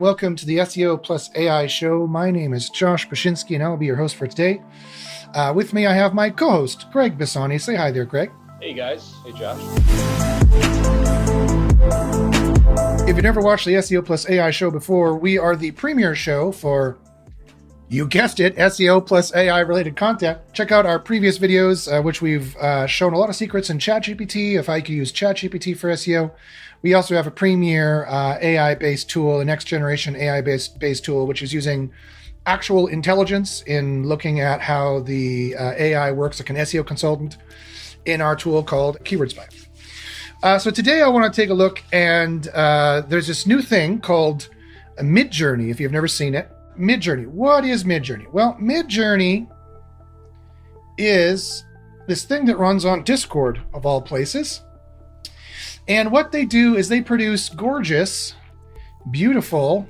Welcome to the SEO plus AI show. My name is Josh Pashinsky, and I will be your host for today. With me, I have my co-host, Greg Bissani. Say hi there, Greg. Hey, guys. Hey, Josh. If you've never watched the SEO plus AI show before, we are the premier show for, you guessed it, SEO plus AI related content. Check out our previous videos, which we've shown a lot of secrets in ChatGPT, if I could use ChatGPT for SEO. We also have a premier AI-based tool, a next-generation AI-based tool, which is using actual intelligence in looking at how the AI works like an SEO consultant in our tool called Keyword Spy. So today I want to take a look, and there's this new thing called MidJourney, if you've never seen it. MidJourney. What is MidJourney? Well, MidJourney is this thing that runs on Discord, of all places. And what they do is they produce gorgeous, beautiful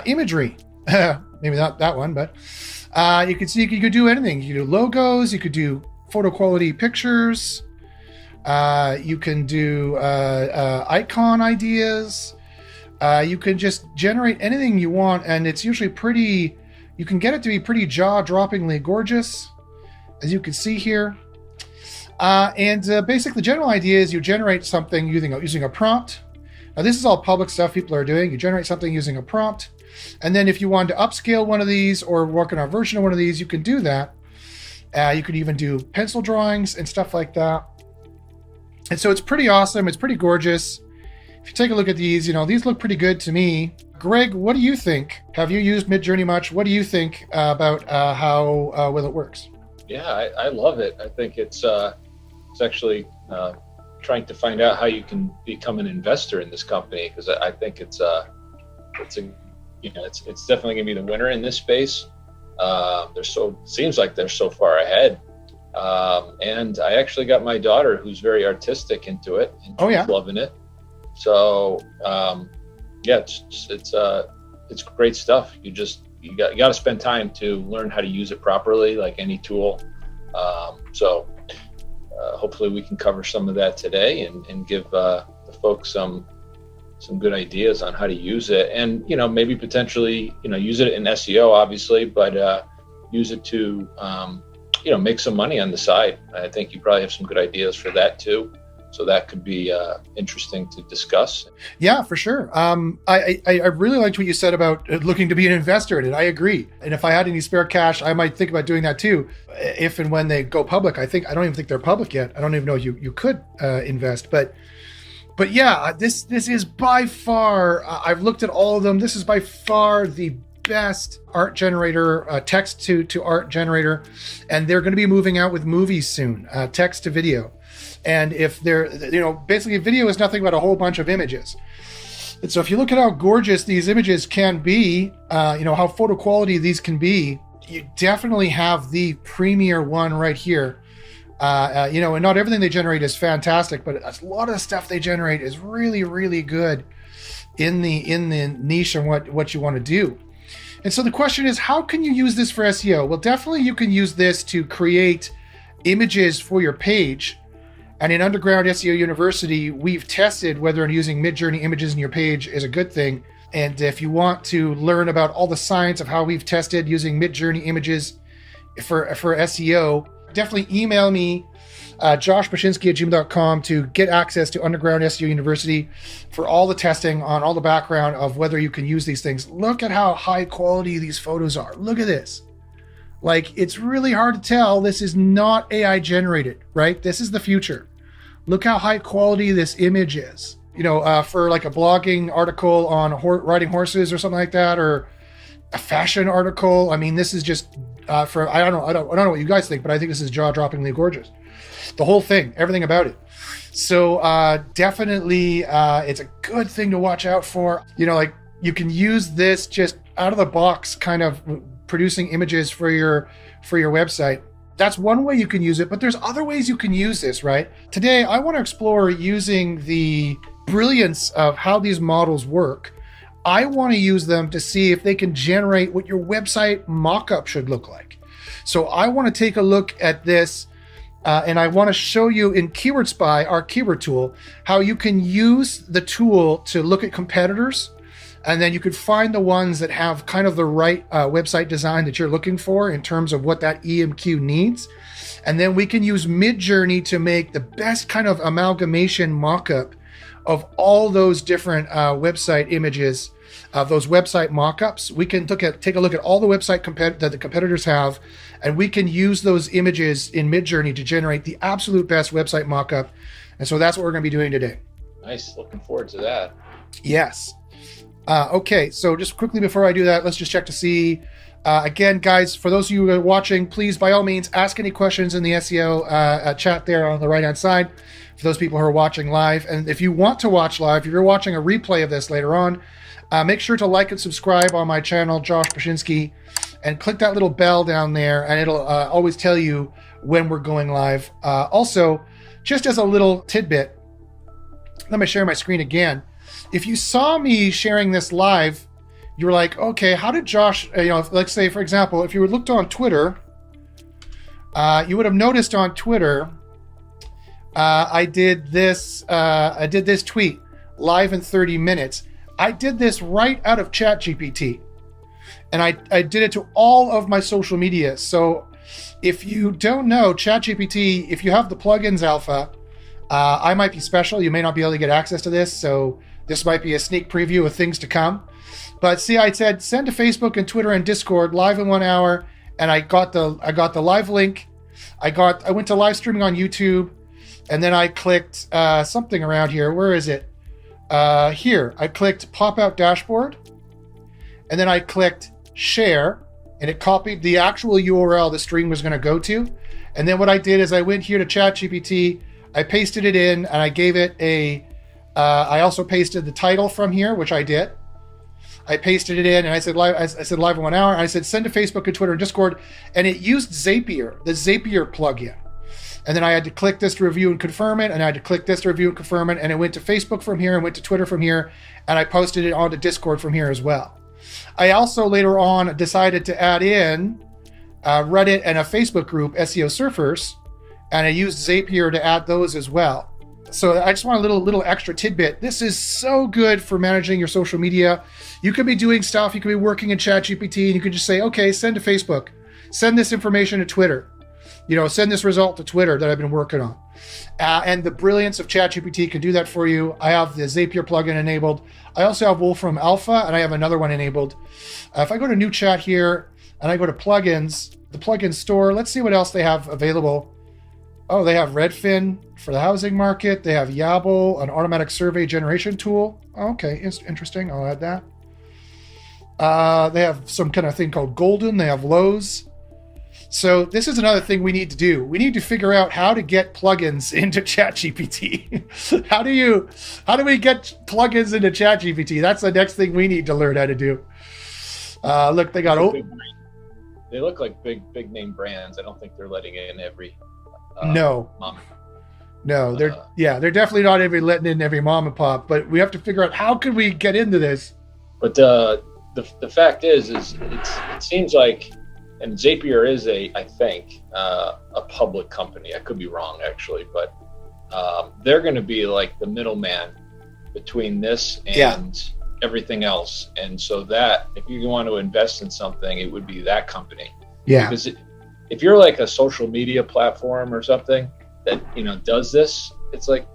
imagery. Maybe not that one, but you could see you could do anything. You could do logos, you could do photo quality pictures, you can do icon ideas. You can just generate anything you want, and it's usually pretty, you can get it to be pretty jaw-droppingly gorgeous, as you can see here. Basically, the general idea is you generate something using a prompt. Now, this is all public stuff people are doing. You generate something using a prompt. And then if you want to upscale one of these or work on a version of one of these, you can do that. You can even do pencil drawings and stuff like that. And so it's pretty awesome. It's pretty gorgeous. If you take a look at these, these look pretty good to me. Greg, what do you think? Have you used MidJourney much? What do you think about how well it works? Yeah, I love it. I think it's actually trying to find out how you can become an investor in this company, because I think it's definitely gonna be the winner in this space. Seems like they're so far ahead. And I actually got my daughter, who's very artistic, into it, and she's loving it. So it's great stuff. You got to spend time to learn how to use it properly, like any tool. Hopefully we can cover some of that today and give the folks some good ideas on how to use it, and maybe potentially use it in SEO, obviously, but use it to make some money on the side. I think you probably have some good ideas for that too. So that could be interesting to discuss. Yeah, for sure. I really liked what you said about looking to be an investor in it. I agree. And if I had any spare cash, I might think about doing that too, if and when they go public. I don't even think they're public yet. I don't even know you could invest. But yeah, this is by far, I've looked at all of them. This is by far the best art generator, text to art generator. And they're going to be moving out with movies soon, text to video. And if they're, basically video is nothing but a whole bunch of images. And so if you look at how gorgeous these images can be, how photo quality these can be, you definitely have the premier one right here. And not everything they generate is fantastic, but a lot of the stuff they generate is really, really good in the niche and what you want to do. And so the question is, how can you use this for SEO? Well, definitely you can use this to create images for your page. And in Underground SEO University, we've tested whether using MidJourney images in your page is a good thing. And if you want to learn about all the science of how we've tested using MidJourney images for SEO, definitely email me, joshpashinsky@gmail.com, to get access to Underground SEO University for all the testing on all the background of whether you can use these things. Look at how high quality these photos are. Look at this. Like, it's really hard to tell this is not AI generated, right? This is the future. Look how high quality this image is. For like a blogging article on riding horses or something like that, or a fashion article. I mean, this is just I don't know what you guys think, but I think this is jaw-droppingly gorgeous. The whole thing, everything about it. So definitely, it's a good thing to watch out for. You can use this just out of the box, kind of producing images for your website. That's one way you can use it, but there's other ways you can use this, right? Today, I want to explore using the brilliance of how these models work. I want to use them to see if they can generate what your website mockup should look like. So I want to take a look at this, and I want to show you in Keyword Spy, our keyword tool, how you can use the tool to look at competitors And then you could find the ones that have kind of the right website design that you're looking for in terms of what that EMQ needs. And then we can use MidJourney to make the best kind of amalgamation mock-up of all those different website images, those website mock-ups. We can take a look at all the website that the competitors have, and we can use those images in MidJourney to generate the absolute best website mock-up. And so that's what we're going to be doing today. Nice. Looking forward to that. Yes. Okay, so just quickly before I do that, let's just check to see. Again, guys, for those of you who are watching, please, by all means, ask any questions in the SEO chat there on the right-hand side for those people who are watching live. And if you want to watch live, if you're watching a replay of this later on, make sure to like and subscribe on my channel, Josh Brzezinski, and click that little bell down there, and it'll always tell you when we're going live. Also, just as a little tidbit, let me share my screen again. If you saw me sharing this live, you were like, okay, how did Josh, let's say, for example, if you were looked on Twitter, you would have noticed on Twitter, I did this tweet live in 30 minutes. I did this right out of ChatGPT, and I did it to all of my social media. So if you don't know, ChatGPT, if you have the plugins alpha, I might be special. You may not be able to get access to this, so this might be a sneak preview of things to come. But see, I said send to Facebook and Twitter and Discord live in 1 hour, and I got the live link. I went to live streaming on YouTube, and then I clicked something around here. Where is it? Here. I clicked pop out dashboard, and then I clicked share, and it copied the actual URL the stream was going to go to. And then what I did is I went here to ChatGPT, I pasted it in, and I gave it I also pasted the title from here, which I did. I pasted it in, and I said live in 1 hour. And I said send to Facebook and Twitter and Discord, and it used Zapier, the Zapier plugin. And then I had to click this to review and confirm it, and I had to click this to review and confirm it, and it went to Facebook from here, and went to Twitter from here, and I posted it onto Discord from here as well. I also later on decided to add in Reddit and a Facebook group, SEO Surfers, and I used Zapier to add those as well. So I just want a little extra tidbit. This is so good for managing your social media. You could be doing stuff, you could be working in ChatGPT, and you could just say, okay, send to Facebook, send this information to Twitter, send this result to Twitter that I've been working on. And the brilliance of ChatGPT can do that for you. I have the Zapier plugin enabled. I also have Wolfram Alpha, and I have another one enabled. If I go to new chat here, and I go to plugins, the plugin store, let's see what else they have available. Oh, they have Redfin for the housing market. They have Yabble, an automatic survey generation tool. Okay, interesting. I'll add that. They have some kind of thing called Golden. They have Lowe's. So this is another thing we need to do. We need to figure out how to get plugins into ChatGPT. How do we get plugins into ChatGPT? That's the next thing we need to learn how to do. Look, they got they look like big name brands. I don't think they're letting in every no, they're definitely not letting in every mom and pop. But we have to figure out how can we get into this. But the fact is it seems like, and Zapier is I think a public company. I could be wrong actually, but they're going to be like the middleman between this and everything else. And so that if you want to invest in something, it would be that company. Yeah. Because if you're like a social media platform or something that does this, it's like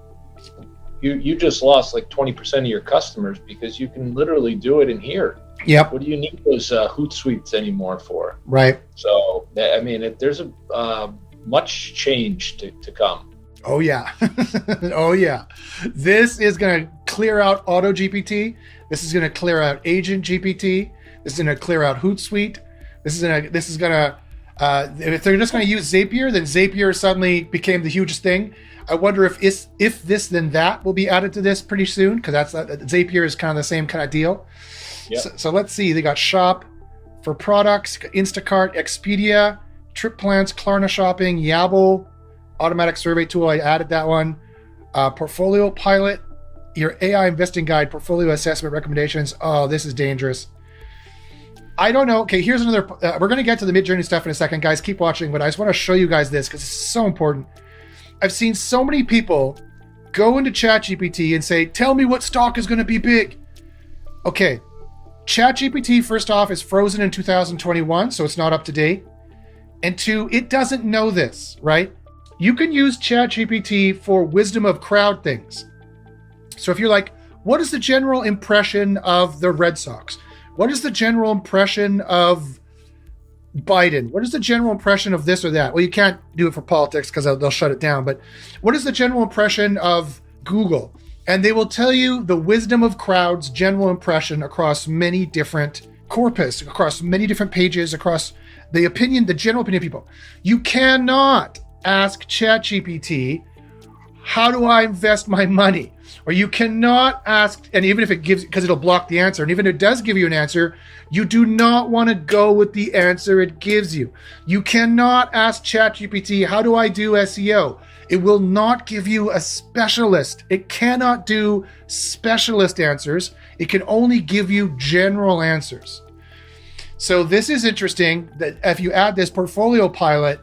you just lost like 20% of your customers because you can literally do it in here. Yep. What do you need those Hootsuites anymore for? Right. So I mean, there's a much change to come. Oh yeah. Oh yeah. This is going to clear out Auto GPT. This is going to clear out Agent GPT. This is going to clear out Hootsuite. This is going to if they're just going to use Zapier, then Zapier suddenly became the hugest thing. I wonder if this then that will be added to this pretty soon, because that's Zapier is kind of the same kind of deal. Yep. So let's see. They got Shop for products, Instacart, Expedia, Trip Plans, Klarna Shopping, Yabble, automatic survey tool. I added that one. Portfolio Pilot, your AI investing guide, portfolio assessment recommendations. Oh, this is dangerous. I don't know. Okay, here's another. We're going to get to the MidJourney stuff in a second, guys. Keep watching, but I just want to show you guys this because it's so important. I've seen so many people go into ChatGPT and say, "Tell me what stock is going to be big." Okay, ChatGPT, first off, is frozen in 2021, so it's not up to date. And two, it doesn't know this, right? You can use ChatGPT for wisdom of crowd things. So if you're like, what is the general impression of the Red Sox? What is the general impression of Biden? What is the general impression of this or that? Well, you can't do it for politics because they'll shut it down. But what is the general impression of Google? And they will tell you the wisdom of crowds, general impression across many different corpus, across many different pages, across the opinion, the general opinion of people. You cannot ask ChatGPT, how do I invest my money? Or you cannot ask, and even if it gives, because it'll block the answer, and even if it does give you an answer, you do not want to go with the answer it gives you. You cannot ask ChatGPT, how do I do SEO? It will not give you a specialist. It cannot do specialist answers. It can only give you general answers. So this is interesting that if you add this Portfolio Pilot,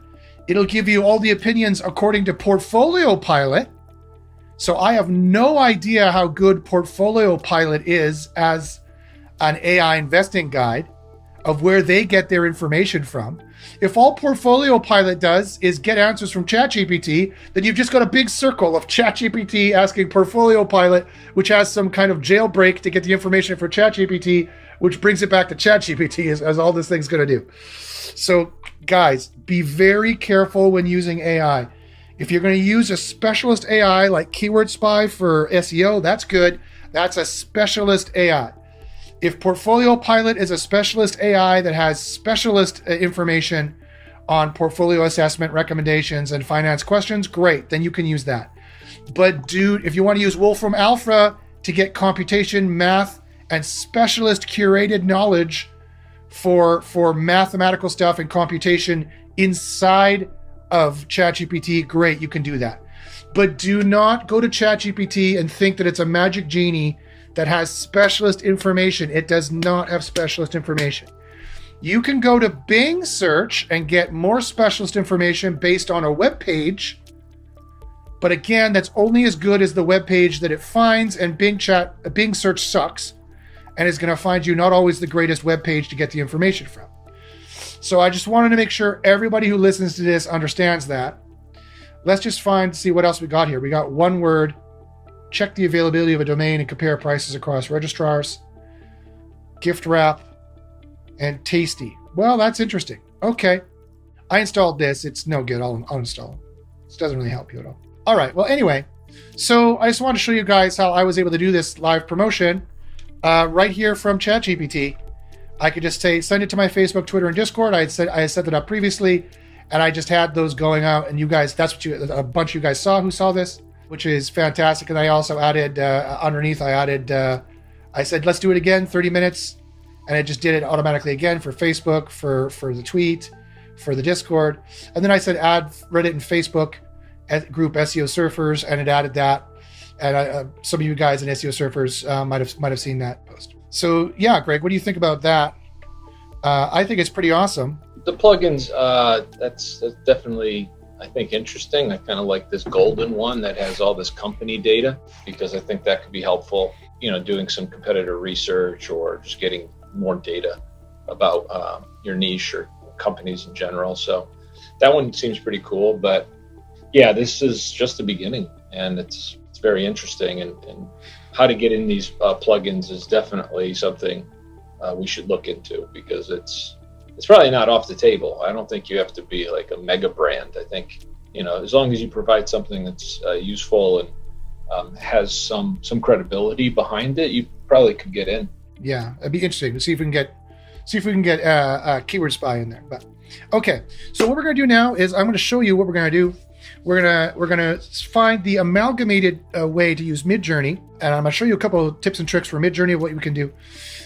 it'll give you all the opinions according to Portfolio Pilot. So I have no idea how good Portfolio Pilot is as an AI investing guide of where they get their information from. If all Portfolio Pilot does is get answers from ChatGPT, then you've just got a big circle of ChatGPT asking Portfolio Pilot, which has some kind of jailbreak to get the information for ChatGPT, which brings it back to ChatGPT as all this thing's going to do. So guys, be very careful when using AI. If you're going to use a specialist AI like Keyword Spy for SEO, that's good. That's a specialist AI. If Portfolio Pilot is a specialist AI that has specialist information on portfolio assessment, recommendations, and finance questions, great, then you can use that. But dude, if you want to use Wolfram Alpha to get computation, math, and specialist curated knowledge for mathematical stuff and computation inside of ChatGPT, great, you can do that. But do not go to ChatGPT and think that it's a magic genie that has specialist information. It does not have specialist information. You can go to Bing search and get more specialist information based on a web page. But again, that's only as good as the web page that it finds, and Bing search sucks and is going to find you not always the greatest web page to get the information from. So I just wanted to make sure everybody who listens to this understands that. Let's just see what else we got here. We got one word, check the availability of a domain and compare prices across registrars, gift wrap, and tasty. Well, that's interesting. Okay. I installed this. It's no good. I'll uninstall it. This doesn't really help you at all. All right. Well, anyway, so I just want to show you guys how I was able to do this live promotion right here from ChatGPT. I could just say, send it to my Facebook, Twitter, and Discord. I had set that up previously, and I just had those going out. And you guys, that's what a bunch of you guys saw who saw this, which is fantastic. And I also added underneath, I said, let's do it again, 30 minutes. And it just did it automatically again for Facebook, for the tweet, for the Discord. And then I said, add Reddit and Facebook group SEO Surfers, and it added that. And some of you guys in SEO Surfers might have seen that post. So yeah, Greg, what do you think about that? I think it's pretty awesome. The plugins, that's definitely, I think, interesting. I kind of like this golden one that has all this company data, because I think that could be helpful, doing some competitor research or just getting more data about your niche or companies in general. So that one seems pretty cool. But yeah, this is just the beginning, and it's very interesting. And how to get in these plugins is definitely something we should look into, because it's probably not off the table. I don't think you have to be like a mega brand. I think, as long as you provide something that's useful and has some credibility behind it, you probably could get in. Yeah, it'd be interesting to see if we can get Keyword Spy in there. But okay, so what we're going to do now is I'm going to show you what we're going to do. We're gonna find the amalgamated way to use MidJourney, and I'm gonna show you a couple of tips and tricks for MidJourney of what we can do.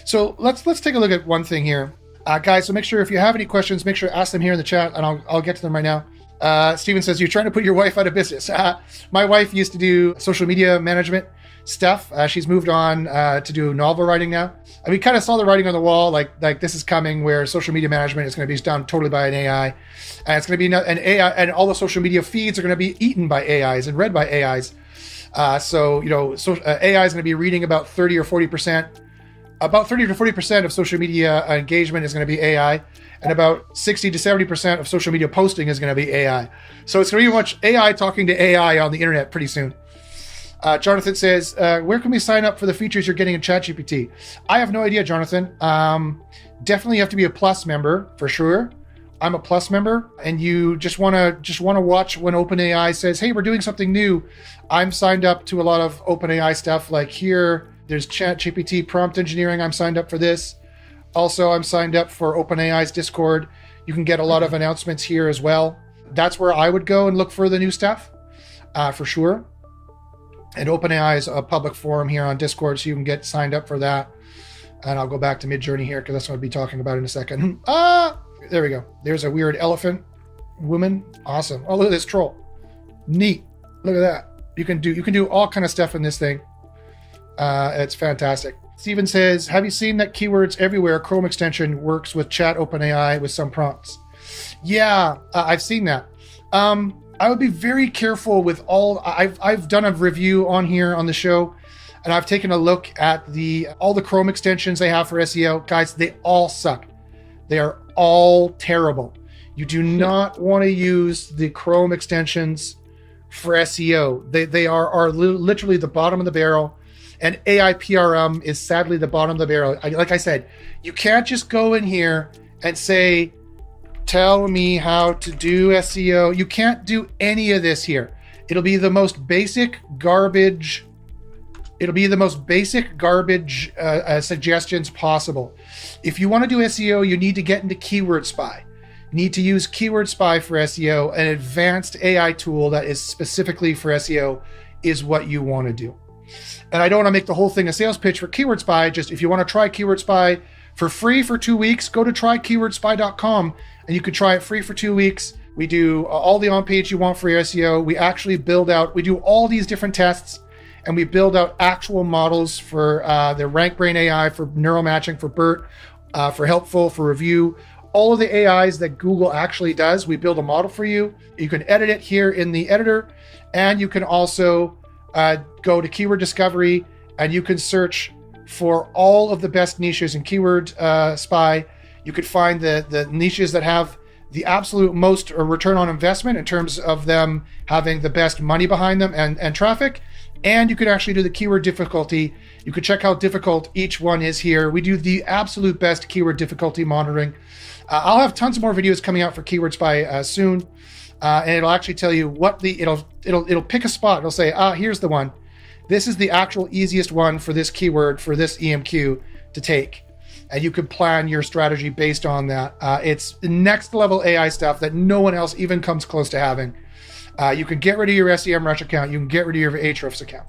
So let's take a look at one thing here, guys. So make sure if you have any questions, make sure to ask them here in the chat, and I'll get to them right now. Steven says, you're trying to put your wife out of business. My wife used to do social media management stuff. She's moved on to do novel writing now. And we kind of saw the writing on the wall, like this is coming, where social media management is going to be done totally by an AI, and it's going to be an AI, and all the social media feeds are going to be eaten by AIs and read by AIs. AI is going to be reading about 30 or 40% about 30 to 40% of social media engagement is going to be AI, and about 60 to 70% of social media posting is going to be AI. So it's going to be much AI talking to AI on the internet pretty soon. Jonathan says, where can we sign up for the features you're getting in ChatGPT? I have no idea, Jonathan. Definitely have to be a Plus member for sure. I'm a Plus member, and you just want to watch when OpenAI says, hey, we're doing something new. I'm signed up to a lot of OpenAI stuff. Like here, there's ChatGPT prompt engineering. I'm signed up for this. Also, I'm signed up for OpenAI's Discord. You can get a lot of announcements here as well. That's where I would go and look for the new stuff, for sure. And OpenAI is a public forum here on Discord, so you can get signed up for that. And I'll go back to MidJourney here because that's what I'll be talking about in a second. There we go. There's a weird elephant woman. Awesome. Oh, look at this troll. Neat. Look at that. You can do all kind of stuff in this thing. It's fantastic. Steven says, have you seen that Keywords Everywhere Chrome extension works with Chat OpenAI with some prompts? Yeah, I've seen that. I would be very careful with all. I've done a review on here on the show, and I've taken a look at all the Chrome extensions they have for SEO. Guys, they all suck. They are all terrible. You do not want to use the Chrome extensions for SEO. They are literally the bottom of the barrel, and AI PRM is sadly the bottom of the barrel. Like I said, you can't just go in here and say, tell me how to do SEO. You can't do any of this here. It'll be the most basic garbage. Suggestions possible. If you want to do SEO, you need to get into Keyword Spy. You need to use Keyword Spy for SEO. An advanced AI tool that is specifically for SEO is what you want to do. And I don't want to make the whole thing a sales pitch for Keyword Spy. Just if you want to try Keyword Spy for free for 2 weeks, go to trykeywordspy.com and you can try it free for 2 weeks. We do all the on-page you want for your SEO. We actually we do all these different tests, and we build out actual models for the RankBrain AI, for neural matching, for BERT, for Helpful, for Review. All of the AIs that Google actually does, we build a model for you. You can edit it here in the editor, and you can also go to Keyword Discovery, and you can search for all of the best niches in Keyword Spy. You could find the niches that have the absolute most return on investment in terms of them having the best money behind them and traffic. And you could actually do the keyword difficulty. You could check how difficult each one is here. We do the absolute best keyword difficulty monitoring. I'll have tons more videos coming out for Keyword Spy soon, and it'll actually tell you what it'll pick a spot. It'll say, here's the one. This is the actual easiest one for this keyword, for this EMQ to take. And you can plan your strategy based on that. It's next level AI stuff that no one else even comes close to having. You can get rid of your SEMrush account. You can get rid of your Ahrefs account.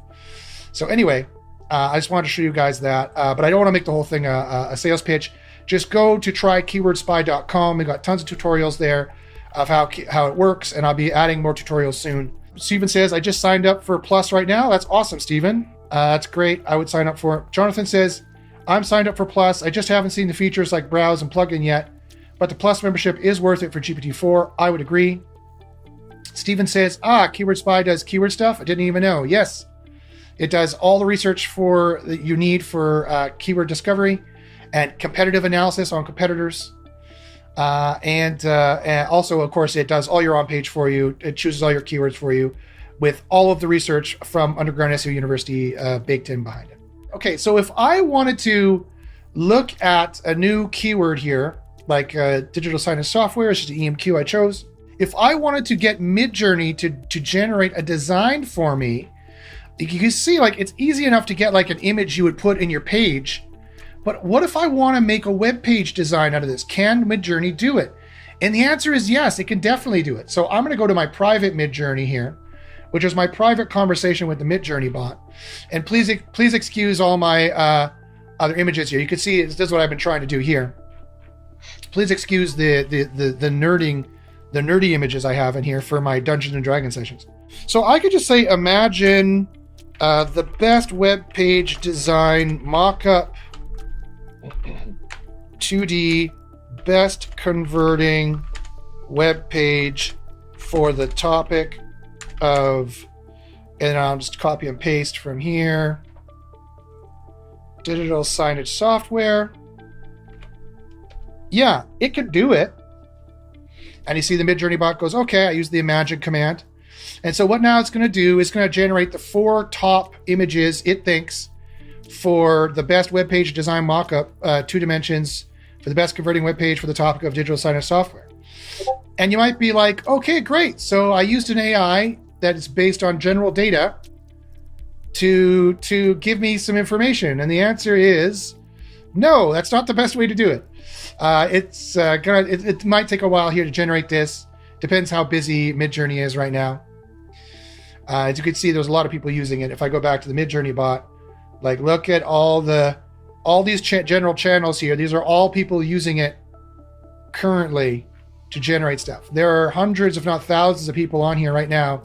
So anyway, I just wanted to show you guys that. But I don't want to make the whole thing a sales pitch. Just go to trykeywordspy.com. We've got tons of tutorials there of how it works, and I'll be adding more tutorials soon. Steven says, I just signed up for Plus right now. That's awesome, Steven. That's great. I would sign up for it. Jonathan says, I'm signed up for Plus. I just haven't seen the features like browse and plugin yet, but the Plus membership is worth it for GPT-4. I would agree. Steven says, Keyword Spy does keyword stuff. I didn't even know. Yes, it does all the research that you need for keyword discovery and competitive analysis on competitors. And also, of course, it does all your on-page for you. It chooses all your keywords for you with all of the research from Underground SEO University baked in behind it. Okay, so if I wanted to look at a new keyword here, like digital signage software, it's just an EMQ I chose. If I wanted to get MidJourney to generate a design for me, you can see like it's easy enough to get like an image you would put in your page. But what if I want to make a web page design out of this? Can MidJourney do it? And the answer is yes, it can definitely do it. So I'm going to go to my private MidJourney here, which is my private conversation with the MidJourney bot. And please excuse all my other images here. You can see this is what I've been trying to do here. Please excuse the nerdy images I have in here for my Dungeons and Dragons sessions. So I could just say, imagine the best web page design mock-up 2D best converting web page for the topic of, and I'll just copy and paste from here. digital signage software. Yeah, it could do it. And you see the MidJourney bot goes, okay, I use the imagine command. And so what now it's going to do is going to generate the 4 top images it thinks for the best web page design mockup, 2 dimensions, for the best converting web page for the topic of digital signage software. And you might be like, okay, great. So I used an AI that is based on general data to give me some information. And the answer is no, that's not the best way to do it. It might take a while here to generate this. Depends how busy MidJourney is right now. As you can see, there's a lot of people using it. If I go back to the MidJourney bot, like look at all these general channels here. These are all people using it currently to generate stuff. There are hundreds, if not thousands, of people on here right now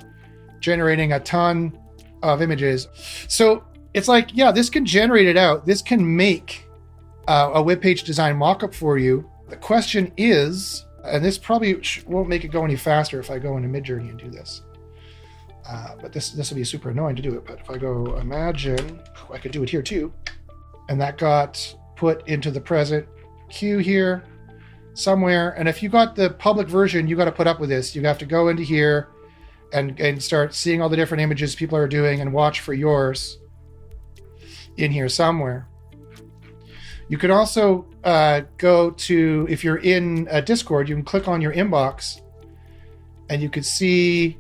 generating a ton of images. So it's like, yeah, this can generate it out. This can make a web page design mockup for you. The question is, and this probably won't make it go any faster if I go into MidJourney and do this. But this will be super annoying to do it. But if I go imagine, I could do it here too. And that got put into the present queue here somewhere. And if you got the public version, you got to put up with this. You have to go into here and start seeing all the different images people are doing and watch for yours in here somewhere. You can also go to, if you're in Discord, you can click on your inbox and you can see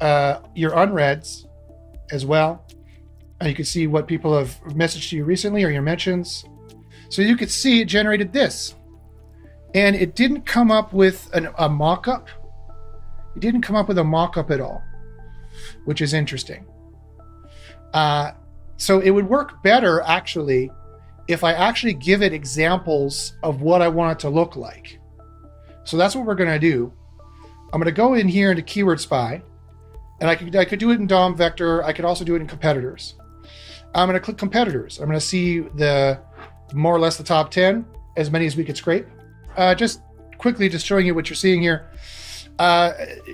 your unreads as well. And you can see what people have messaged to you recently or your mentions. So you could see it generated this. And it didn't come up with a mock-up. It didn't come up with a mock-up at all, which is interesting. So it would work better, actually, if I actually give it examples of what I want it to look like. So that's what we're going to do. I'm going to go in here into Keyword Spy, and I could do it in DOM Vector. I could also do it in competitors. I'm going to click competitors. I'm going to see the more or less the top 10, as many as we could scrape. Just quickly, just showing you what you're seeing here.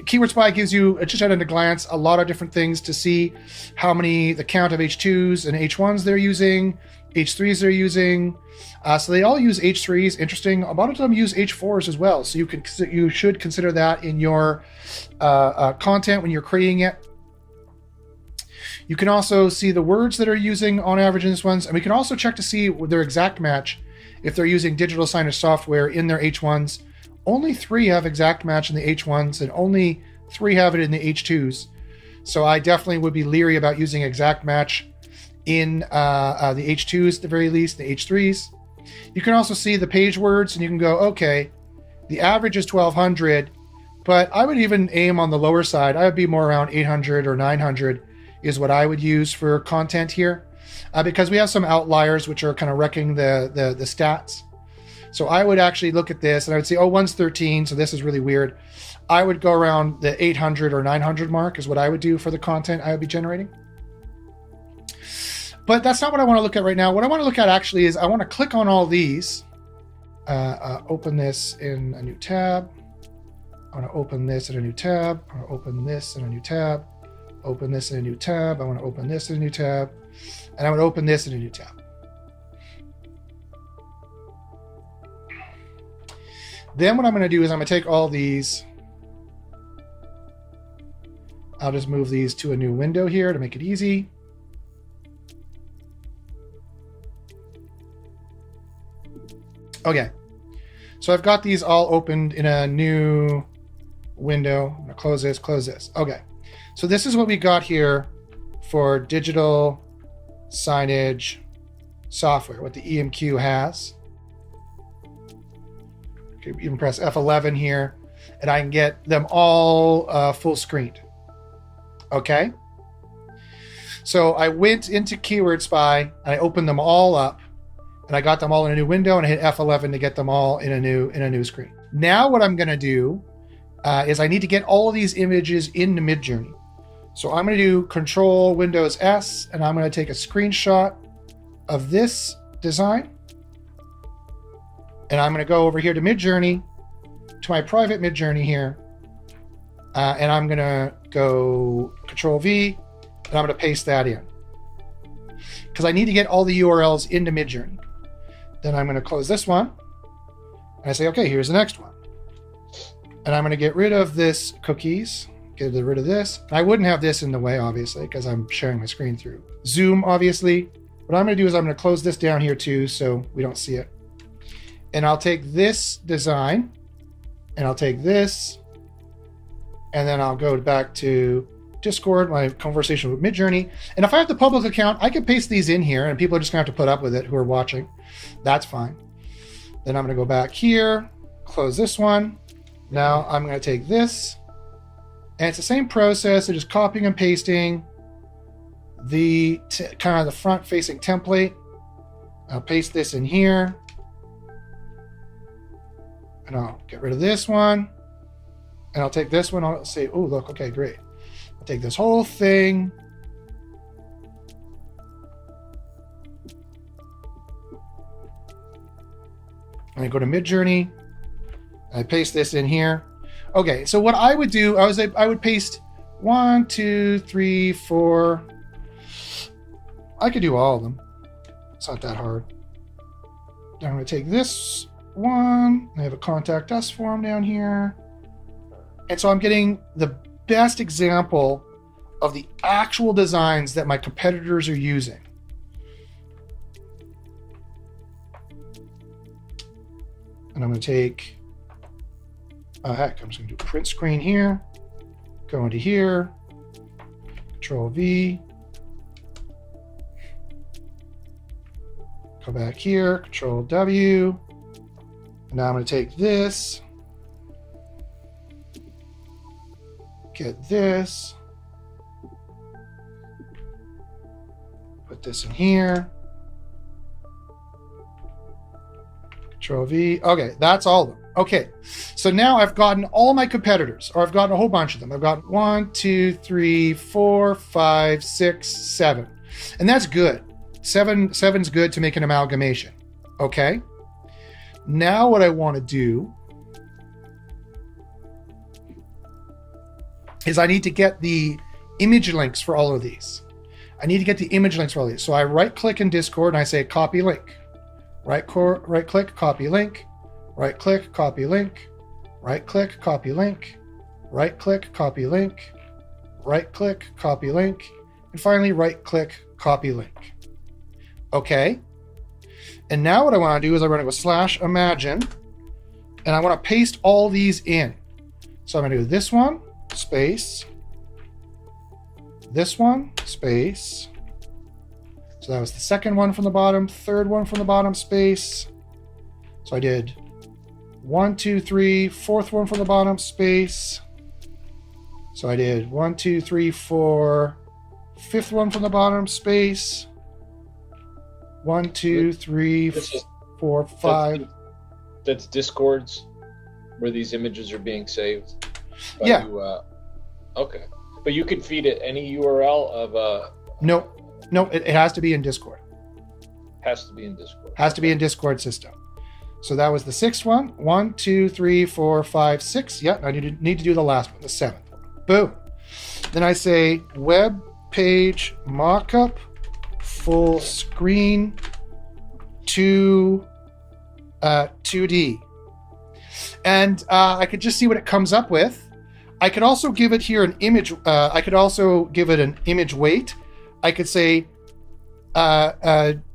Keyword Spy gives you, just at a glance, a lot of different things to see how many, the count of H2s and H1s they're using, H3s they're using. So they all use H3s. Interesting. A lot of them use H4s as well. So you should consider that in your content when you're creating it. You can also see the words that are using on average in this ones. And we can also check to see their exact match if they're using digital signage software in their H1s. Only 3 have exact match in the H1s and only 3 have it in the H2s. So I definitely would be leery about using exact match in the H2s at the very least, the H3s. You can also see the page words and you can go, okay, the average is 1200, but I would even aim on the lower side. I would be more around 800 or 900 is what I would use for content here, because we have some outliers which are kind of wrecking the stats. So I would actually look at this and I would say, oh, one's 13, so this is really weird. I would go around the 800 or 900 mark is what I would do for the content I would be generating. But that's not what I want to look at right now. What I want to look at actually is I want to click on all these, open this in a new tab. I want to open this in a new tab. I want to open this in a new tab. Open this in a new tab. I want to open this in a new tab. And I would open this in a new tab. Then what I'm going to do is I'm going to take all these. I'll just move these to a new window here to make it easy. Okay, so I've got these all opened in a new window. I'm going to close this, close this. Okay, so this is what we got here for digital signage software, what the EMQ has. Okay, you can press F11 here, and I can get them all full screened. Okay, so I went into Keyword Spy, and I opened them all up. And I got them all in a new window, and I hit F11 to get them all in a new screen. Now what I'm going to do is I need to get all of these images into MidJourney. So I'm going to do Control Windows S, and I'm going to take a screenshot of this design. And I'm going to go over here to MidJourney, to my private MidJourney here. And I'm going to go Control V, and I'm going to paste that in. because I need to get all the URLs into MidJourney. Then I'm going to close this one. And I say, okay, here's the next one. And I'm going to get rid of this cookies, get rid of this. I wouldn't have this in the way, obviously, because I'm sharing my screen through Zoom, obviously. What I'm going to do is I'm going to close this down here too, so we don't see it. And I'll take this design, and I'll take this, and then I'll go back to Discord, my conversation with MidJourney. And if I have the public account, I can paste these in here, and people are just going to have to put up with it who are watching. That's fine. Then I'm going to go back here, close this one. Now I'm going to take this, and it's the same process of just copying and pasting the kind of the front-facing template. I'll paste this in here, and I'll get rid of this one, and I'll take this one. I'll say, oh, look, okay, great. I'll take this whole thing. And I go to MidJourney. I paste this in here. Okay, so what I would do, I would paste 1, 2, 3, 4. I could do all of them. It's not that hard. Now I'm going to take this one. I have a contact us form down here. And so I'm getting the best example of the actual designs that my competitors are using. And I'm going to take, I'm just going to do print screen here, go into here, Control V, go back here, Control W. And now I'm going to take this, get this, put this in here. Control V. Okay, that's all of them. Okay, so now I've gotten all my competitors, or I've gotten a whole bunch of them. I've got 1, 2, 3, 4, 5, 6, 7. And that's good. Seven's good to make an amalgamation. Okay? Now what I want to do is I need to get the image links for all of these. I need to get the image links for all of these. So I right-click in Discord and I say copy link. Right-click, copy link. Right-click, copy link. Right-click, copy link. Right-click, copy link. Right-click, copy link. And finally, right-click, copy link. Okay. And now what I want to do is I want to go /imagine, and I want to paste all these in. So I'm going to do this one, space. This one, space. So that was the second one from the bottom, third one from the bottom, space. So I did 1, 2, 3, fourth one from the bottom, space. So I did 1, 2, 3, 4, fifth one from the bottom, space. 1, 2, 3, 4, 5. That's Discords where these images are being saved. Yeah. Okay. But you can feed it any URL of a... No, it has to be in Discord. Has to be in Discord. Has to be in Discord system. So that was the sixth one. 1, 2, 3, 4, 5, 6. Yep, I need to do the last one, the seventh one. Boom. Then I say web page mockup full screen to 2D. And I could just see what it comes up with. I could also give it here an image. I could also give it an image weight. I could say,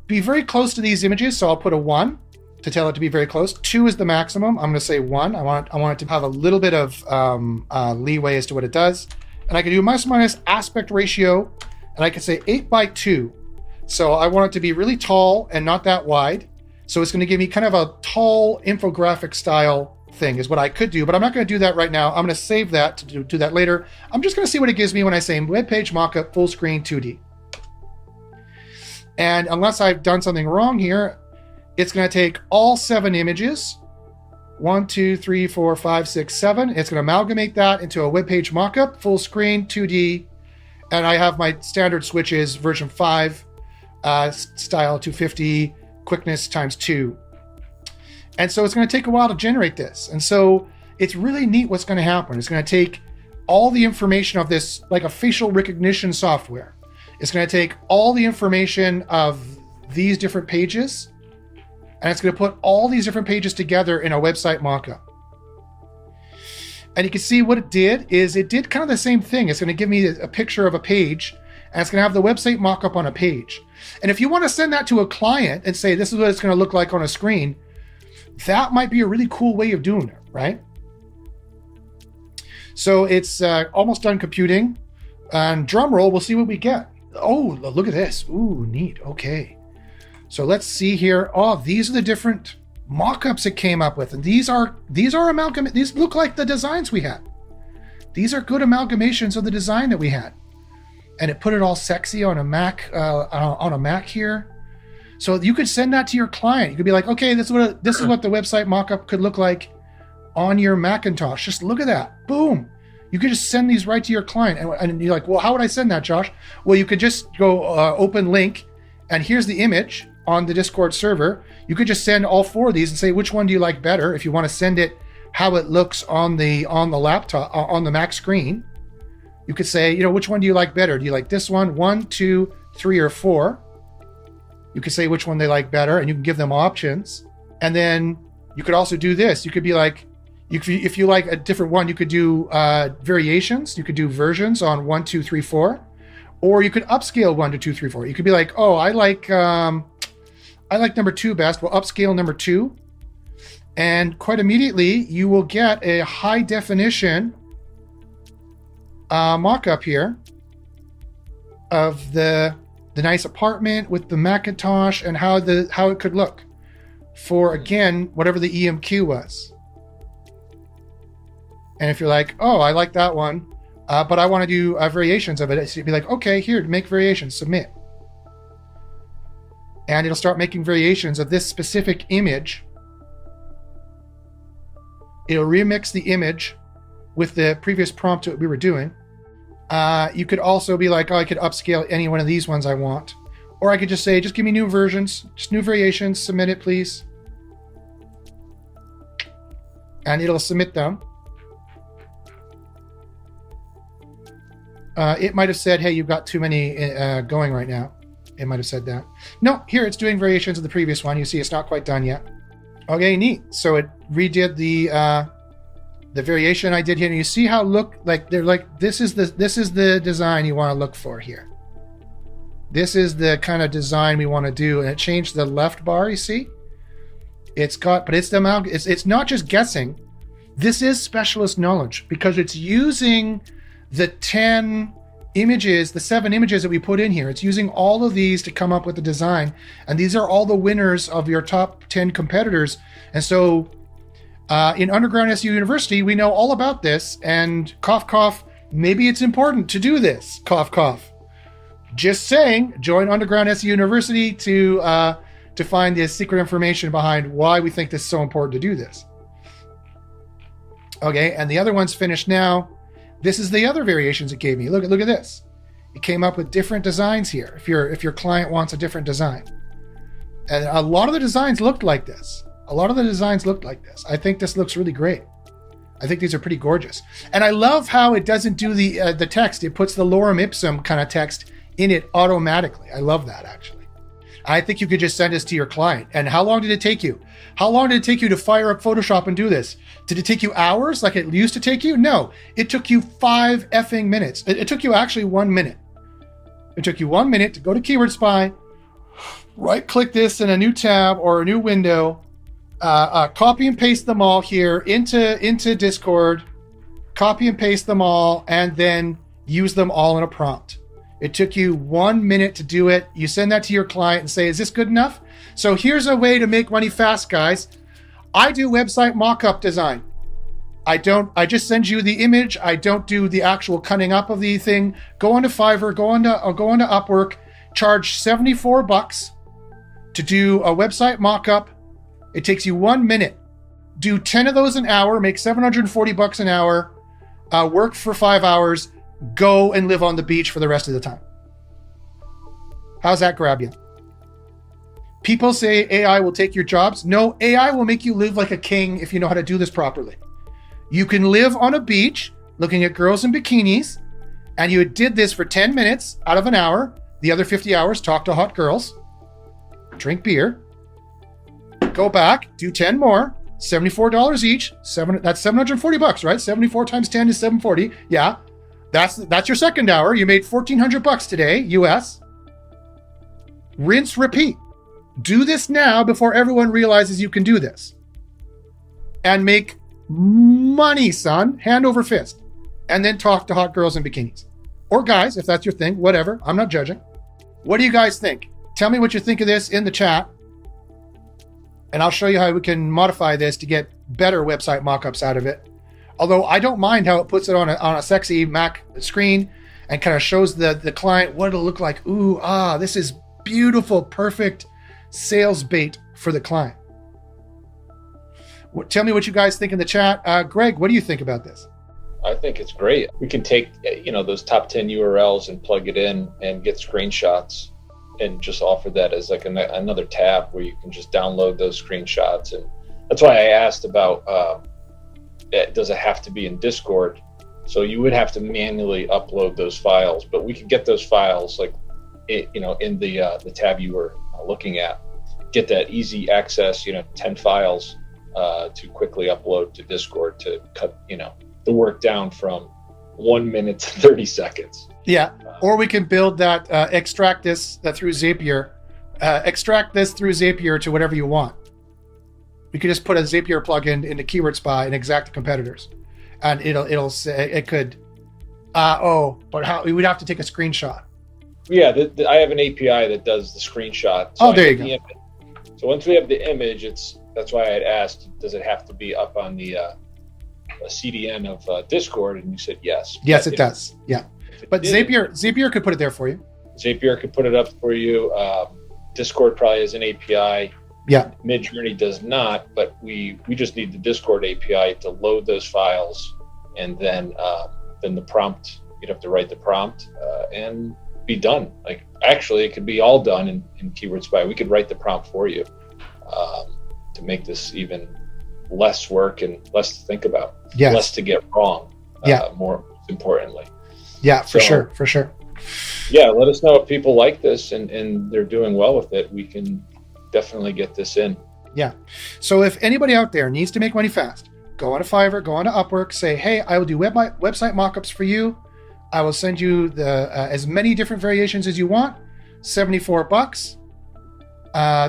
be very close to these images. So I'll put a 1 to tell it to be very close. 2 is the maximum. I'm going to say 1. I want it to have a little bit of leeway as to what it does. And I can do minus aspect ratio, and I can say 8:2. So I want it to be really tall and not that wide. So it's going to give me kind of a tall infographic style thing is what I could do, but I'm not going to do that right now. I'm going to save that to do that later. I'm just going to see what it gives me when I say web page mockup full screen 2D. And unless I've done something wrong here, it's going to take all 7 images, 1, 2, 3, 4, 5, 6, 7. It's going to amalgamate that into a web page mockup, full screen, 2D. And I have my standard switches, version 5, style 250, quickness times 2. And so it's going to take a while to generate this. And so it's really neat what's going to happen. It's going to take all the information of this, like a facial recognition software. It's going to take all the information of these different pages, and it's going to put all these different pages together in a website mockup. And you can see what it did is it did kind of the same thing. It's going to give me a picture of a page, and it's going to have the website mockup on a page. And if you want to send that to a client and say, this is what it's going to look like on a screen, that might be a really cool way of doing it, right? So it's almost done computing. And drum roll, we'll see what we get. Oh, look at this. Ooh, neat. Okay. So let's see here. Oh, these are the different mock-ups it came up with. And these are amalgam. These look like the designs we had. These are good amalgamations of the design that we had. And it put it all sexy on a Mac, here. So you could send that to your client. You could be like, okay, this is what the website mock-up could look like on your Macintosh. Just look at that. Boom. You could just send these right to your client. And you're like, well, how would I send that, Josh? Well, you could just go open link, and here's the image on the Discord server. You could just send all 4 of these and say, which one do you like better? If you want to send it how it looks on the laptop, on the Mac screen, you could say, which one do you like better? Do you like this one, 1, 2, 3, or 4? You could say which one they like better, and you can give them options. And then you could also do this. You could be like, if you like a different one, you could do variations. You could do versions on 1, 2, 3, 4, or you could upscale 1 to 2, 3, 4. You could be like, oh, I like number 2 best. We'll upscale number 2, and quite immediately you will get a high definition mock-up here of the nice apartment with the Macintosh and how it could look for, again, whatever the EMQ was. And if you're like, oh, I like that one, but I want to do variations of it, so you'd be like, okay, here, make variations, submit. And it'll start making variations of this specific image. It'll remix the image with the previous prompt that we were doing. You could also be like, oh, I could upscale any one of these ones I want. Or I could just say, just give me new versions, just new variations, submit it, please. And it'll submit them. It might have said, hey, you've got too many going right now. It might have said that. No, here it's doing variations of the previous one. You see it's not quite done yet. Okay, neat. So it redid the variation I did here. And you see how they're like, this is the design you want to look for here. This is the kind of design we want to do. And it changed the left bar, you see? It's not just guessing. This is specialist knowledge because it's using the 10 images, the 7 images that we put in here. It's using all of these to come up with the design. And these are all the winners of your top 10 competitors. And so in Underground SEO University, we know all about this. And cough, cough, maybe it's important to do this. Cough, cough. Just saying, join Underground SEO University to find the secret information behind why we think this is so important to do this. Okay, and the other one's finished now. This is the other variations it gave me. Look at this. It came up with different designs here. If your client wants a different design, and a lot of the designs looked like this. I think this looks really great. I think these are pretty gorgeous, and I love how it doesn't do the text. It puts the lorem ipsum kind of text in it automatically. I love that actually. I think you could just send this to your client. And how long did it take you? How long did it take you to fire up Photoshop and do this? Did it take you hours like it used to take you? No, it took you 5 effing minutes. It took you actually 1 minute. It took you 1 minute to go to Keyword Spy, right click this in a new tab or a new window, copy and paste them all here into Discord, copy and paste them all, and then use them all in a prompt. It took you 1 minute to do it. You send that to your client and say, is this good enough? So here's a way to make money fast, guys. I do website mock-up design. I just send you the image. I don't do the actual cutting up of the thing. Go onto Fiverr, go onto Upwork, charge $74 to do a website mock-up. It takes you 1 minute. Do 10 of those an hour, make $740 an hour, work for 5 hours, go and live on the beach for the rest of the time. How's that grab you? People say AI will take your jobs. No, AI will make you live like a king if you know how to do this properly. You can live on a beach looking at girls in bikinis, and you did this for 10 minutes out of an hour. The other 50 hours, talk to hot girls, drink beer, go back, do 10 more, $74 each. That's $740, right? 74 times 10 is 740. Yeah, that's your second hour. You made $1,400 today, US. Rinse, repeat. Do this now before everyone realizes you can do this. And make money, son, hand over fist. And then talk to hot girls in bikinis. Or guys, if that's your thing, whatever. I'm not judging. What do you guys think? Tell me what you think of this in the chat. And I'll show you how we can modify this to get better website mockups out of it. Although I don't mind how it puts it on a sexy Mac screen and kind of shows the client what it'll look like. Ooh, this is beautiful, perfect sales bait for the client. Tell me what you guys think in the chat. Greg, what do you think about this? I think it's great. We can take, those top 10 URLs and plug it in and get screenshots and just offer that as like another tab where you can just download those screenshots. And that's why I asked about, does it have to be in Discord? So you would have to manually upload those files, but we could get those files in the tab you were looking at, get that easy access, 10 files to quickly upload to Discord to cut, the work down from 1 minute to 30 seconds. Yeah, or we can build that, extract this through Zapier, to whatever you want. We could just put a Zapier plugin into Keyword Spy and exact the competitors, and it'll say it could. But how we'd have to take a screenshot. Yeah, I have an API that does the screenshot. So there you go. So once we have the image, that's why I had asked, does it have to be up on the CDN of Discord? And you said yes. Yes, it does. Yeah, but Zapier could put it there for you. Zapier could put it up for you. Discord probably has an API. Yeah. MidJourney does not, but we just need the Discord API to load those files, and then the prompt, you'd have to write the prompt and be done. Like, actually, it could be all done in Keyword Spy. We could write the prompt for you to make this even less work and less to think about, less to get wrong, more importantly. Yeah, for sure. Yeah, let us know if people like this and they're doing well with it. We can definitely get this in. Yeah. So if anybody out there needs to make money fast, go on to Fiverr, go on to Upwork, say, hey, I will do website mockups for you. I will send you the as many different variations as you want. $74.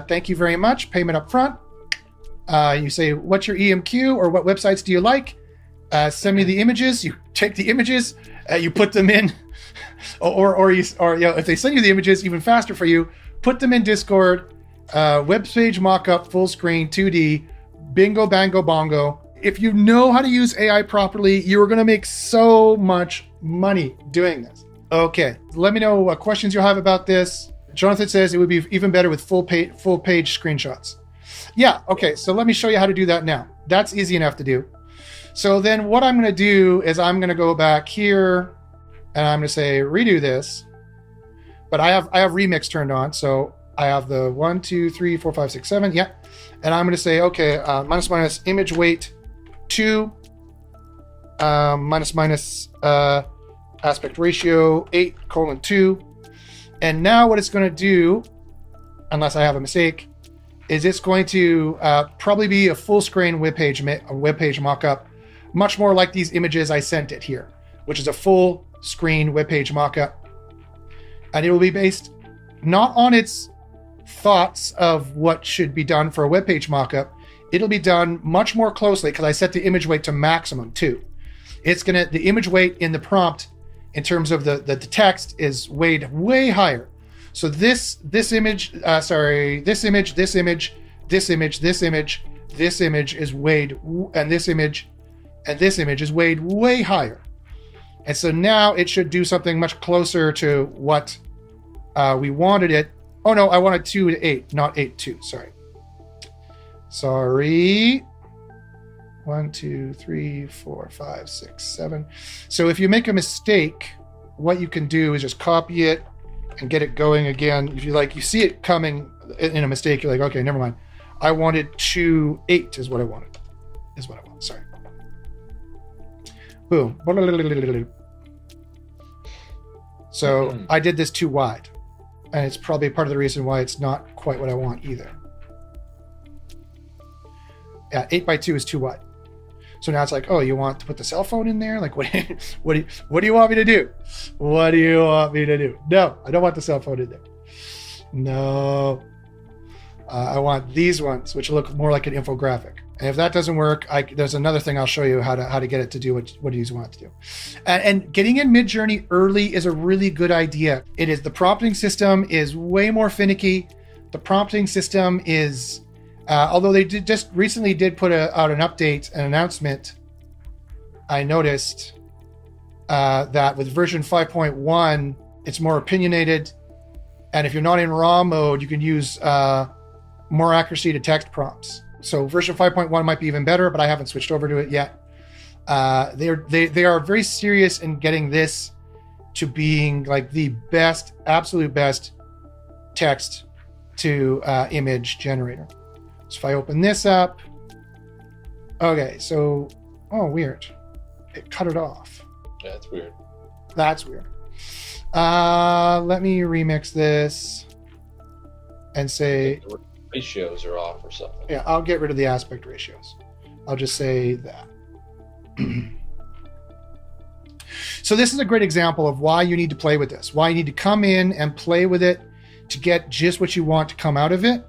Thank you very much. Payment up front. You say, what's your EMQ or what websites do you like? Send me the images. You take the images, you put them in, or if they send you the images, even faster for you, put them in Discord. Web page mockup, full screen, 2D, bingo, bango, bongo. If you know how to use AI properly, you are going to make so much money doing this. Okay, let me know what questions you have about this. Jonathan says it would be even better with full page screenshots. Yeah, okay, so let me show you how to do that now. That's easy enough to do. So then what I'm going to do is I'm going to go back here and I'm going to say redo this. But I have remix turned on, so I have the 1, 2, 3, 4, 5, 6, 7. Yeah. And I'm going to say, okay, minus image weight 2, minus aspect ratio 8:2. And now what it's going to do, unless I have a mistake, is it's going to probably be a full screen web page mockup, much more like these images I sent it here, which is a full screen web page mockup. And it will be based not on its thoughts of what should be done for a web page mockup. It'll be done much more closely because I set the image weight to maximum too. The image weight in the prompt in terms of the text is weighed way higher. So this image is weighed, and this image is weighed way higher. And so now it should do something much closer to what we wanted it. Oh no, I wanted 2 to 8, not 8 2. Sorry. 1, 2, 3, 4, 5, 6, 7. So if you make a mistake, what you can do is just copy it and get it going again. If you see it coming in a mistake, you're like, okay, never mind. I wanted 2 8 is what I wanted. Sorry. Boom. So I did this too wide. And it's probably part of the reason why it's not quite what I want either. Yeah, 8x2 is too wide. So now it's like, oh, you want to put the cell phone in there? Like, what do you want me to do? What do you want me to do? No, I don't want the cell phone in there. No. I want these ones, which look more like an infographic. And if that doesn't work, there's another thing I'll show you how to get it to do what you want it to do. And getting in MidJourney early is a really good idea. It is, the prompting system is way more finicky. The prompting system is, although they just recently did put out an update, an announcement, I noticed that with version 5.1, it's more opinionated. And if you're not in raw mode, you can use more accuracy to text prompts. So version 5.1 might be even better, but I haven't switched over to it yet. They are very serious in getting this to being like the best, absolute best text to image generator. So if I open this up, okay, so, oh, weird. It cut it off. Yeah, that's weird. That's weird. Let me remix this and say, ratios are off or something. Yeah, I'll get rid of the aspect ratios. I'll just say that. So this is a great example of why you need to play with this, why you need to come in and play with it to get just what you want to come out of it.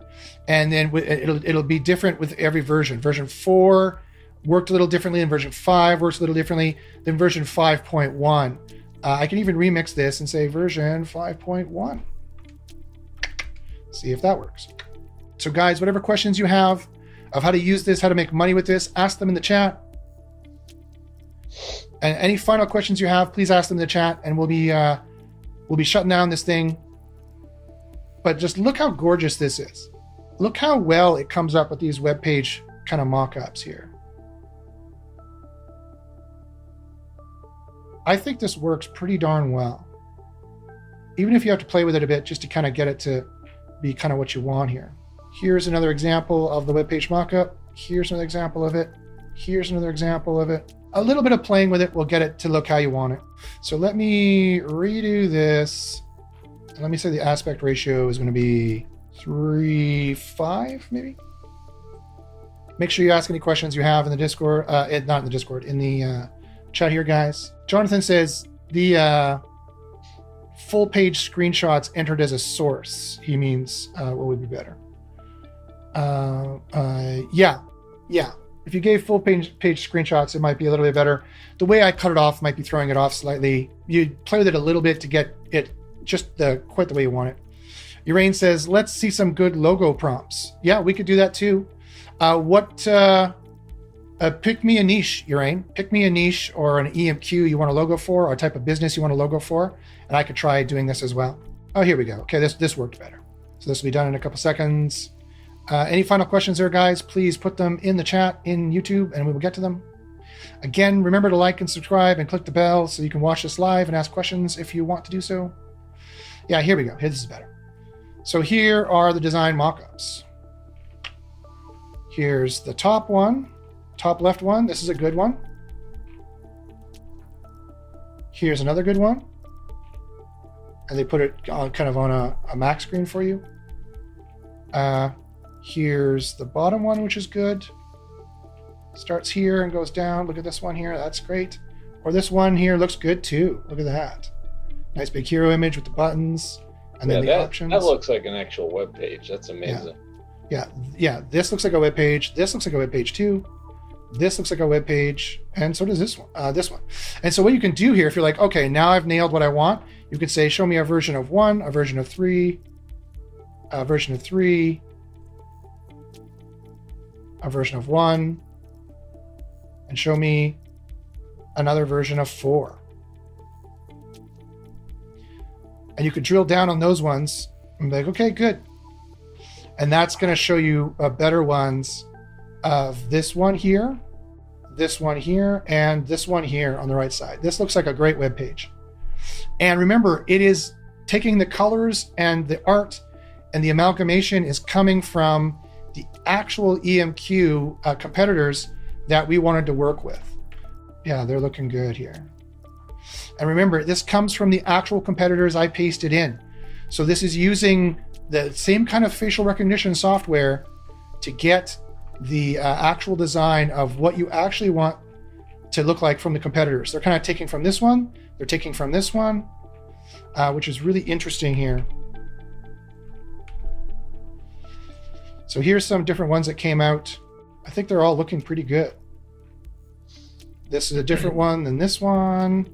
And then it'll be different with every version. Version 4 worked a little differently, and version 5 works a little differently than version 5.1. I can even remix this and say version 5.1. See if that works. So guys, whatever questions you have of how to use this, how to make money with this, ask them in the chat. And any final questions you have, please ask them in the chat, and we'll be shutting down this thing. But just look how gorgeous this is. Look how well it comes up with these web page kind of mock-ups here. I think this works pretty darn well. Even if you have to play with it a bit just to kind of get it to be kind of what you want here. Here's another example of the web page mockup. Here's another example of it. Here's another example of it. A little bit of playing with it will get it to look how you want it. So let me redo this. And let me say the aspect ratio is going to be 3:5, maybe. Make sure you ask any questions you have in the Discord. Not in the Discord, in the chat here, guys. Jonathan says the full page screenshots entered as a source. He means what would be better? Yeah. If you gave full page screenshots, it might be a little bit better. The way I cut it off might be throwing it off slightly. You play with it a little bit to get it just quite the way you want it. Urain says, let's see some good logo prompts. Yeah, we could do that too. Pick me a niche, Urain. Pick me a niche or an EMQ you want a logo for, or a type of business you want a logo for, and I could try doing this as well. Oh, here we go. Okay, this worked better. So this will be done in a couple seconds. Any final questions there, guys? Please put them in the chat in YouTube, and we will get to them. Again, remember to like and subscribe and click the bell so you can watch this live and ask questions if you want to do so. Yeah, here we go. This is better. So here are the design mockups. Here's the top one, top left one. This is a good one. Here's another good one. And they put it on kind of on a Mac screen for you. Here's the bottom one, which is good. Starts here and goes down. Look at this one here. That's great. Or this one here looks good too. Look at that. Nice big hero image with the buttons and then the options. That looks like an actual web page. That's amazing. Yeah. This looks like a web page. This looks like a web page too. This looks like a web page, and so does this one. And so what you can do here, if you're like, okay, now I've nailed what I want, you could say, show me a version of 1, a version of 3, a version of 3, a version of 1, and show me another version of 4. And you could drill down on those ones and be like, okay, good. And that's going to show you better ones of this one here, and this one here on the right side. This looks like a great web page. And remember, it is taking the colors and the art, and the amalgamation is coming from the actual EMQ competitors that we wanted to work with. Yeah, they're looking good here. And remember, this comes from the actual competitors I pasted in. So this is using the same kind of facial recognition software to get the actual design of what you actually want to look like from the competitors. They're kind of taking from this one, they're taking from this one, which is really interesting here. So here's some different ones that came out. I think they're all looking pretty good. This is a different one than this one.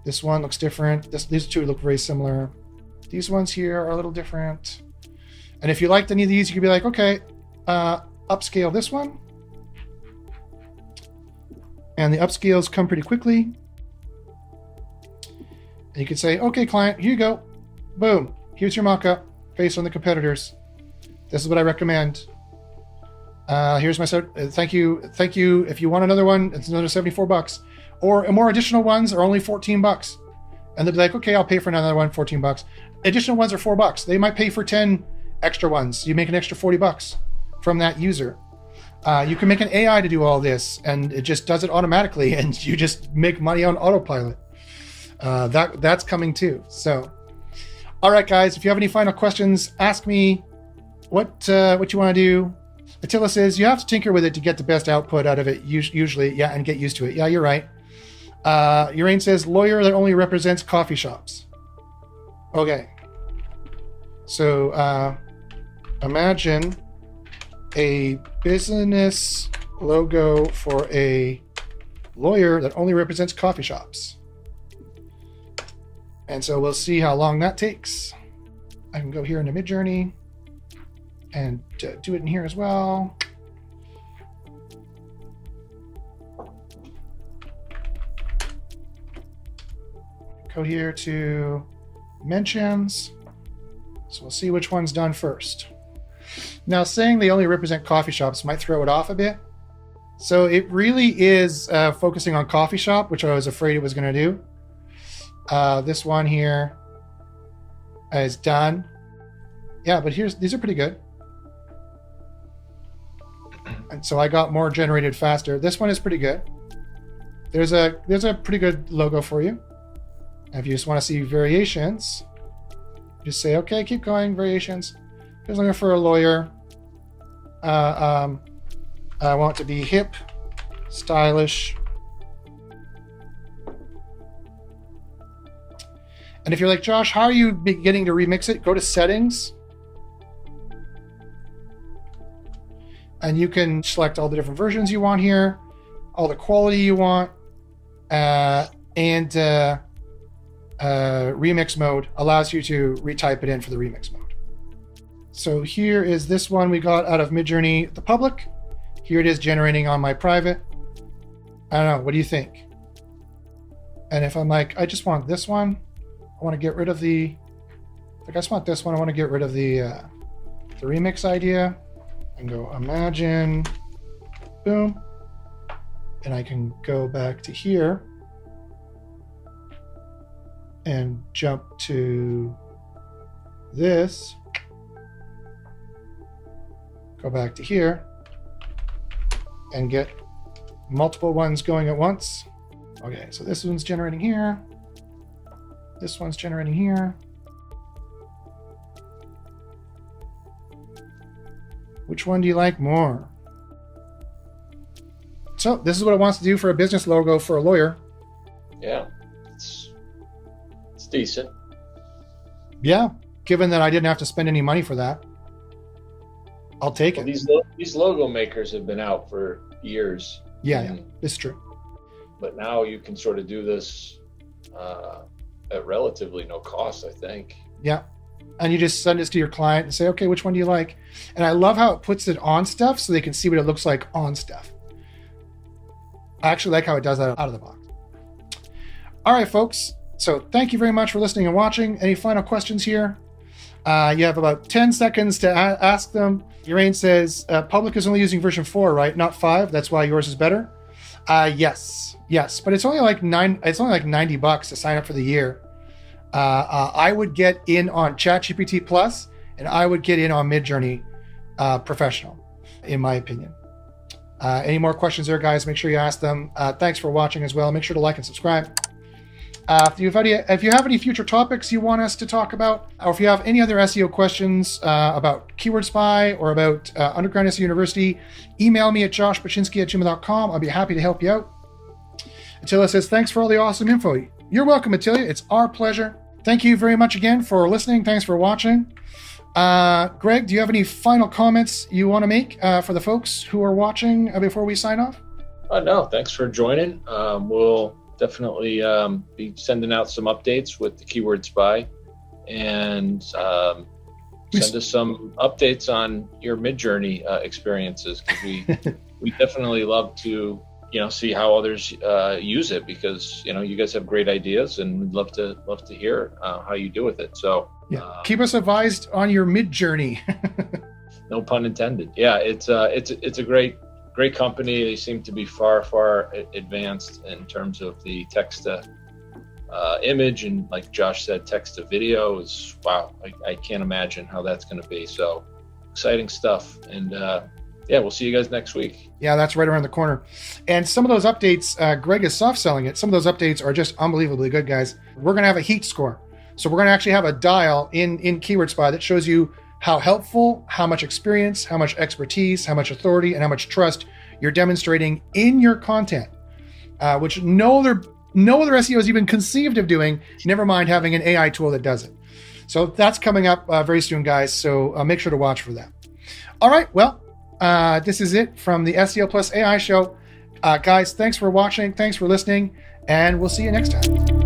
This one looks different. These two look very similar. These ones here are a little different. And if you liked any of these, you could be like, okay, upscale this one. And the upscales come pretty quickly. And you could say, okay, client, here you go. Boom. Here's your mock-up based on the competitors. This is what I recommend. Here's my thank you. Thank you. If you want another one, it's another $74. Or more additional ones are only $14. And they'll be like, okay, I'll pay for another one, $14. Additional ones are $4. They might pay for 10 extra ones. You make an extra $40 from that user. You can make an AI to do all this, and it just does it automatically, and you just make money on autopilot. That's coming too. So, all right, guys, if you have any final questions, ask me what you want to do. Attila says you have to tinker with it to get the best output out of it. Usually, yeah, and get used to it. Yeah, you're right. Urain says lawyer that only represents coffee shops. Okay. So imagine a business logo for a lawyer that only represents coffee shops. And so we'll see how long that takes. I can go here into MidJourney and do it in here as well. Go here to mentions. So we'll see which one's done first. Now, saying they only represent coffee shops might throw it off a bit. So it really is focusing on coffee shop, which I was afraid it was going to do. This one here is done. Yeah, but these are pretty good. And so I got more generated faster. This one is pretty good. There's a pretty good logo for you. And if you just want to see variations, just say, okay, keep going, variations. Here's looking for a lawyer. I want it to be hip, stylish. And if you're like, Josh, how are you beginning to remix it? Go to settings. And you can select all the different versions you want here, all the quality you want, and remix mode allows you to retype it in for the remix mode. So here is this one we got out of MidJourney, the public. Here it is generating on my private. I don't know, what do you think? And if I'm like, I just want this one, I want to get rid of I just want this one, I want to get rid of the remix idea. And go imagine, boom, and I can go back to here and jump to this, go back to here and get multiple ones going at once. Okay, so this one's generating here, this one's generating here. Which one do you like more? So this is what it wants to do for a business logo for a lawyer. Yeah, it's decent. Yeah, given that I didn't have to spend any money for that, I'll take it. These logo makers have been out for years. Yeah, it's true. But now you can sort of do this at relatively no cost, I think. Yeah. And you just send this to your client and say, okay, which one do you like? And I love how it puts it on stuff so they can see what it looks like on stuff. I actually like how it does that out of the box. All right, folks. So thank you very much for listening and watching. Any final questions here? You have about 10 seconds to ask them. Urain says, public is only using version 4, right? Not 5. That's why yours is better. Yes. But it's only like $90 to sign up for the year. I would get in on ChatGPT Plus, and I would get in on MidJourney Professional, in my opinion. Any more questions there, guys? Make sure you ask them. Thanks for watching as well. Make sure to like and subscribe. If you have any future topics you want us to talk about, or if you have any other SEO questions about Keyword Spy or about Underground SEO University, email me at joshpaczynski@gmail.com. I'll be happy to help you out. Attila says, thanks for all the awesome info. You're welcome, Attila. It's our pleasure. Thank you very much again for listening. Thanks for watching. Greg, do you have any final comments you want to make for the folks who are watching before we sign off? No, thanks for joining. We'll definitely be sending out some updates with the Keyword Spy, and send us some updates on your MidJourney experiences, because we definitely love to see how others use it, because you guys have great ideas, and we'd love to hear how you do with it. So keep us advised on your MidJourney. No pun intended. Yeah, it's a great company. They seem to be far advanced in terms of the text to image, and like Josh said, text to video is wow. I can't imagine how that's going to be. So exciting stuff. And we'll see you guys next week. Yeah, that's right around the corner. And some of those updates, Greg is soft selling it. Some of those updates are just unbelievably good, guys. We're going to have a heat score. So we're going to actually have a dial in Keyword Spy that shows you how helpful, how much experience, how much expertise, how much authority, and how much trust you're demonstrating in your content, which no other SEO has even conceived of doing, never mind having an AI tool that does it. So that's coming up very soon, guys. So make sure to watch for that. All right, well, this is it from the SEO Plus AI show. Guys, thanks for watching. Thanks for listening, and we'll see you next time.